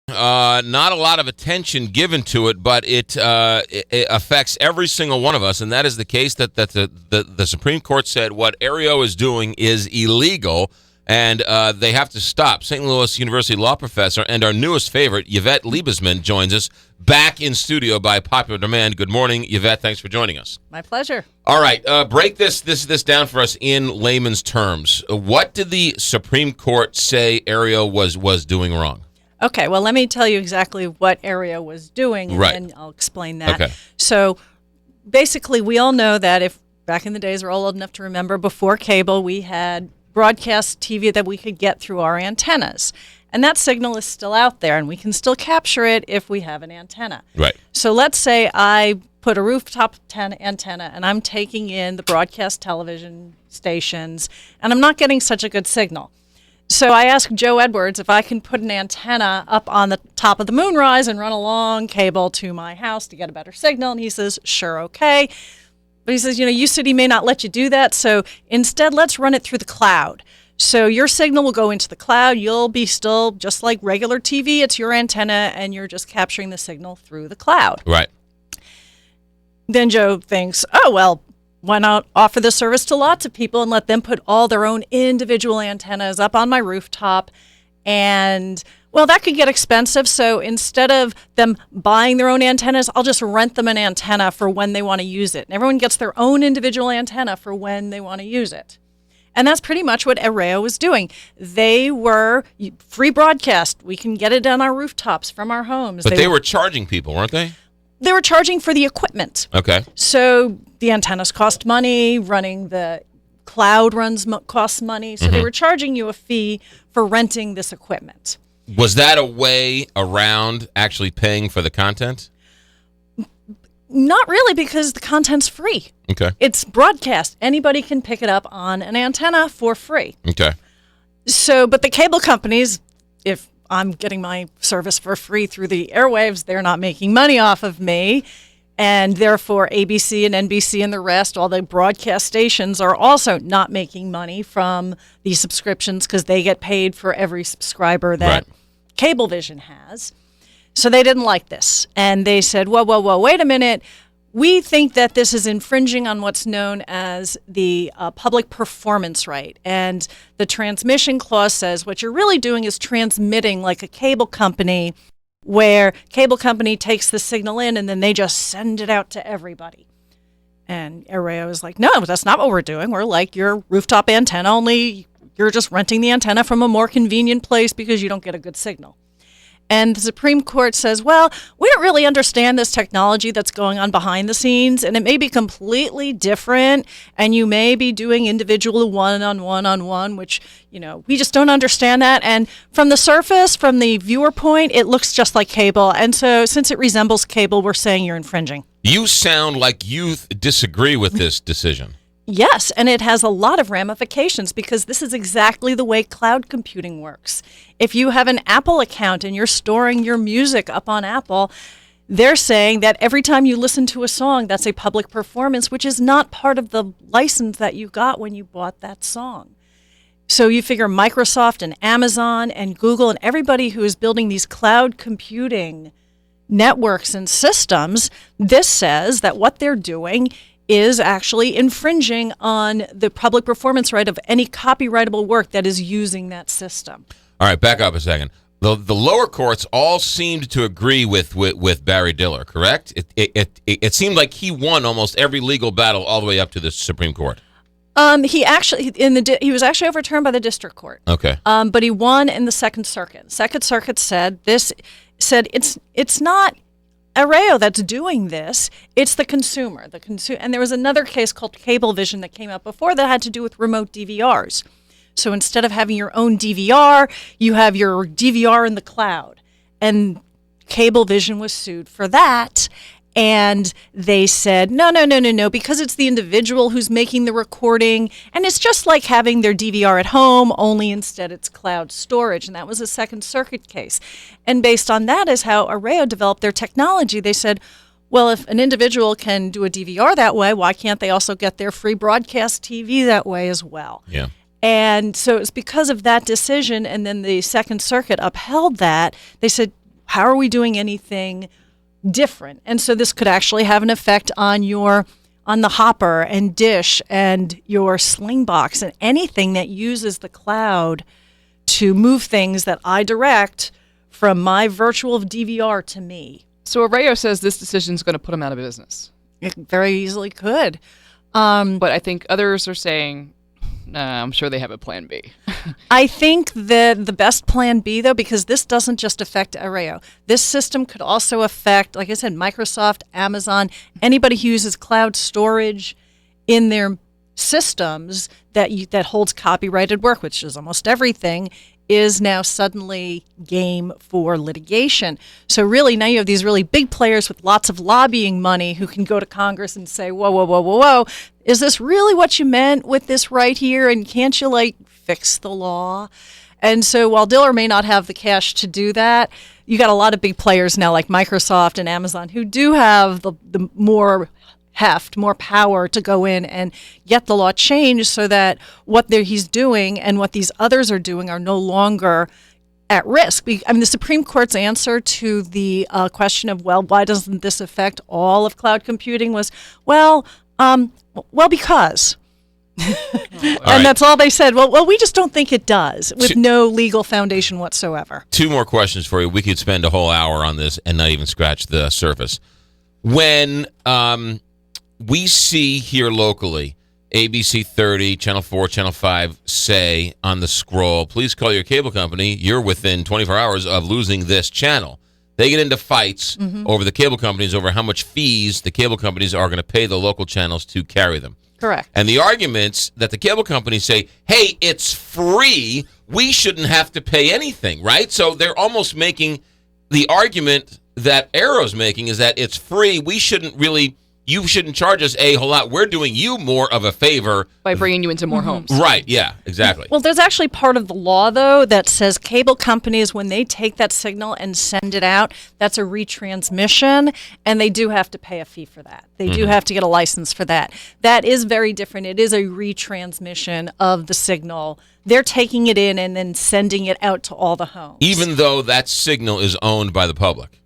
Not a lot of attention given to it, but it affects every single one of us, and that is the case that the Supreme Court said what Aerero is doing is illegal, and they have to stop. St. Louis University law professor and our newest favorite, Yvette Liebesman, joins us back in studio by popular demand. Good morning, Yvette. Thanks for joining us. My pleasure. All right, break this down for us in layman's terms. What did the Supreme Court say Aerero was doing wrong? Okay, well, let me tell you exactly what Aerero was doing, and then I'll explain that. Okay. So basically, we all know that if back in the days, we're all old enough to remember, before cable, we had broadcast TV that we could get through our antennas. And that signal is still out there, and we can still capture it if we have an antenna. Right. So let's say I put a rooftop antenna, and I'm taking in the broadcast television stations, and I'm not getting such a good signal. So I asked Joe Edwards if I can put an antenna up on the top of the moonrise and run a long cable to my house to get a better signal. And he says, sure, okay. But he says, UCity may not let you do that. So instead, let's run it through the cloud. So your signal will go into the cloud. You'll be still just like regular TV. It's your antenna, and you're just capturing the signal through the cloud. Right. Then Joe thinks, oh, well, why not offer this service to lots of people and let them put all their own individual antennas up on my rooftop? And, well, that could get expensive. So instead of them buying their own antennas, I'll just rent them an antenna for when they want to use it. And everyone gets their own individual antenna for when they want to use it. And that's pretty much what Aerero was doing. They were free broadcast. We can get it on our rooftops from our homes. But they were charging people, weren't they? They were charging for the equipment. Okay. So the antennas cost money, running the cloud costs money. So they were charging you a fee for renting this equipment. Was that a way around actually paying for the content? Not really, because the content's free. Okay. It's broadcast. Anybody can pick it up on an antenna for free. Okay. So, but the cable companies, if I'm getting my service for free through the airwaves, they're not making money off of me. And therefore, ABC and NBC and the rest, all the broadcast stations, are also not making money from these subscriptions because they get paid for every subscriber that Cablevision has. So they didn't like this. And they said, whoa, wait a minute. We think that this is infringing on what's known as the public performance right. And the transmission clause says what you're really doing is transmitting like a cable company, where cable company takes the signal in and then they just send it out to everybody. And Aerero is like, no, that's not what we're doing. We're like your rooftop antenna, only you're just renting the antenna from a more convenient place because you don't get a good signal. And the Supreme Court says, well, we don't really understand this technology that's going on behind the scenes, and it may be completely different, and you may be doing individual one-on-one, which, we just don't understand that. And from the surface, from the viewer point, it looks just like cable. And so since it resembles cable, we're saying you're infringing. You sound like you disagree with this decision. Yes, and it has a lot of ramifications because this is exactly the way cloud computing works. If you have an Apple account and you're storing your music up on Apple, they're saying that every time you listen to a song, that's a public performance, which is not part of the license that you got when you bought that song. So you figure Microsoft and Amazon and Google and everybody who is building these cloud computing networks and systems, this says that what they're doing is actually infringing on the public performance right of any copyrightable work that is using that system. All right, back up a second. The lower courts all seemed to agree with Barry Diller, correct? It seemed like he won almost every legal battle all the way up to the Supreme Court. He was actually overturned by the district court. Okay. But he won in the Second Circuit. Second Circuit said it's not Aerero that's doing this, it's the consumer. And there was another case called Cablevision that came up before that had to do with remote DVRs. So instead of having your own DVR, you have your DVR in the cloud. And Cablevision was sued for that. And they said, no, because it's the individual who's making the recording. And it's just like having their DVR at home, only instead it's cloud storage. And that was a Second Circuit case. And based on that is how Aerero developed their technology. They said, well, if an individual can do a DVR that way, why can't they also get their free broadcast TV that way as well? Yeah. And so it's because of that decision, and then the Second Circuit upheld that. They said, how are we doing anything different? And so this could actually have an effect on the Hopper and Dish and your Slingbox and anything that uses the cloud to move things that I direct from my virtual DVR to me. So Aerero says this decision is going to put them out of business. It very easily could. But I think others are saying, nah, I'm sure they have a plan B. I think that the best plan B, though, because this doesn't just affect Aerero. This system could also affect, like I said, Microsoft, Amazon, anybody who uses cloud storage in their systems that holds copyrighted work, which is almost everything, is now suddenly game for litigation. So really now you have these really big players with lots of lobbying money who can go to Congress and say, whoa, whoa, whoa, whoa, whoa, is this really what you meant with this right here? And can't you fix the law? And so while Diller may not have the cash to do that, you got a lot of big players now like Microsoft and Amazon who do have the more heft, more power to go in and get the law changed so that what he's doing and what these others are doing are no longer at risk. I mean, the Supreme Court's answer to the question of, well, why doesn't this affect all of cloud computing was, because. And that's all they said. Well, we just don't think it does, with no legal foundation whatsoever. Two more questions for you. We could spend a whole hour on this and not even scratch the surface. When we see here locally, ABC 30, Channel 4, Channel 5 say on the scroll, please call your cable company. You're within 24 hours of losing this channel. They get into fights over the cable companies over how much fees the cable companies are going to pay the local channels to carry them. Correct. And the arguments that the cable companies say, hey, it's free, we shouldn't have to pay anything, right? So they're almost making the argument that Aero's making is that it's free, you shouldn't charge us a whole lot. We're doing you more of a favor. By bringing you into more homes. Right, yeah, exactly. Well, there's actually part of the law, though, that says cable companies, when they take that signal and send it out, that's a retransmission, and they do have to pay a fee for that. They do have to get a license for that. That is very different. It is a retransmission of the signal. They're taking it in and then sending it out to all the homes. Even though that signal is owned by the public.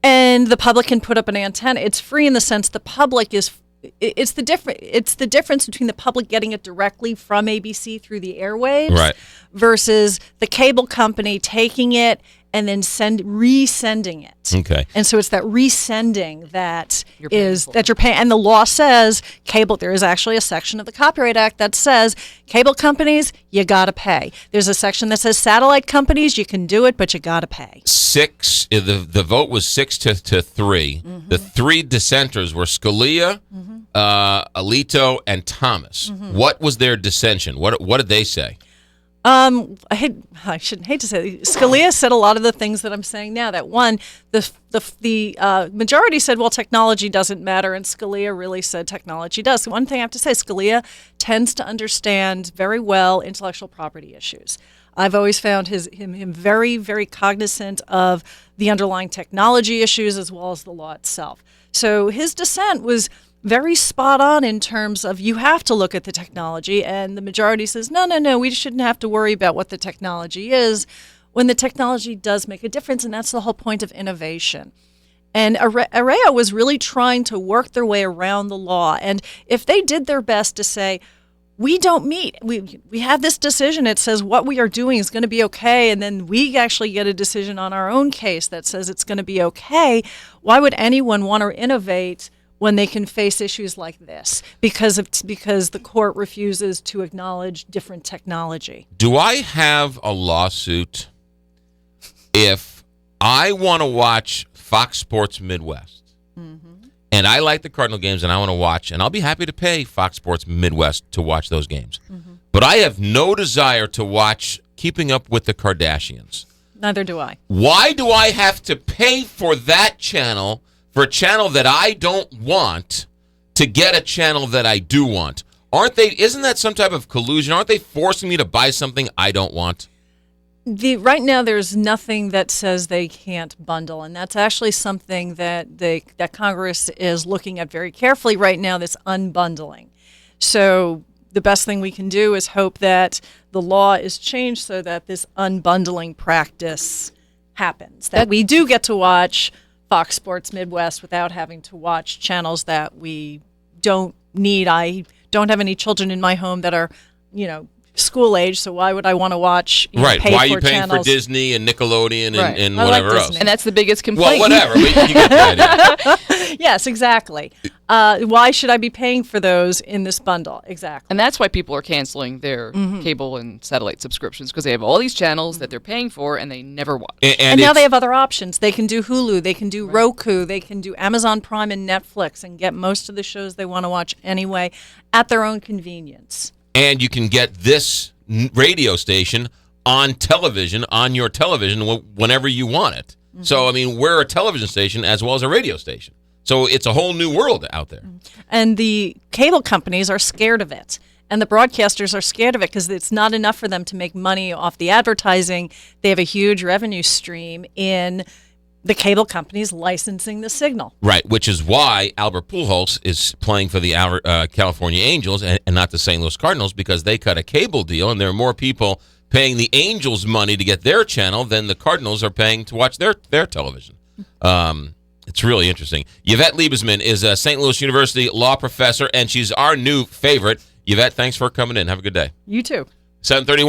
And the public can put up an antenna. It's free in the sense the public is. It's the difference between the public getting it directly from ABC through the airwaves, right, versus the cable company taking it and then resending it. Okay. And so it's that resending that you're paying. And the law says there is actually a section of the Copyright Act that says cable companies, you got to pay. There's a section that says satellite companies, you can do it, but you got to pay. The vote was 6-3. The three dissenters were Scalia, Alito, and Thomas. What was their dissension? What did they say? I shouldn't hate to say it. Scalia said a lot of the things that I'm saying now. That one, the majority said, well, technology doesn't matter, and Scalia really said technology does. One thing I have to say, Scalia tends to understand very well intellectual property issues. I've always found him very, very cognizant of the underlying technology issues as well as the law itself. So his dissent was very spot on in terms of you have to look at the technology, and the majority says, no, we shouldn't have to worry about what the technology is when the technology does make a difference, and that's the whole point of innovation. And Aerero was really trying to work their way around the law, and if they did their best to say, we don't meet, we have this decision, it says what we are doing is going to be okay, and then we actually get a decision on our own case that says it's going to be okay, why would anyone want to innovate when they can face issues like this because the court refuses to acknowledge different technology? Do I have a lawsuit if I want to watch Fox Sports Midwest and I like the Cardinal games and I want to watch, and I'll be happy to pay Fox Sports Midwest to watch those games, but I have no desire to watch Keeping Up with the Kardashians? Neither do I. Why do I have to pay for that channel, for a channel that I don't want, to get a channel that I do want? Isn't that some type of collusion? Aren't they forcing me to buy something I don't want? Right now, there's nothing that says they can't bundle, and that's actually something that Congress is looking at very carefully right now, this unbundling. So the best thing we can do is hope that the law is changed so that this unbundling practice happens, that we do get to watch Fox Sports Midwest without having to watch channels that we don't need. I don't have any children in my home that are, school age, so why would I want to watch right? Why are you paying for Disney and Nickelodeon and whatever else? And that's the biggest complaint. Well, whatever. But you get the idea. Yes, exactly. Why should I be paying for those in this bundle? Exactly. And that's why people are canceling their cable and satellite subscriptions, because they have all these channels that they're paying for and they never watch. And now they have other options. They can do Hulu, they can do Roku, they can do Amazon Prime and Netflix and get most of the shows they want to watch anyway at their own convenience. And you can get this radio station on television, on your television, whenever you want it. Mm-hmm. So, I mean, we're a television station as well as a radio station. So it's a whole new world out there. And the cable companies are scared of it. And the broadcasters are scared of it because it's not enough for them to make money off the advertising. They have a huge revenue stream in the cable companies licensing the signal. Right, which is why Albert Pujols is playing for the California Angels and not the St. Louis Cardinals, because they cut a cable deal, and there are more people paying the Angels money to get their channel than the Cardinals are paying to watch their television. It's really interesting. Yvette Liebesman is a St. Louis University law professor, and she's our new favorite. Yvette, thanks for coming in. Have a good day. You too. 7:31.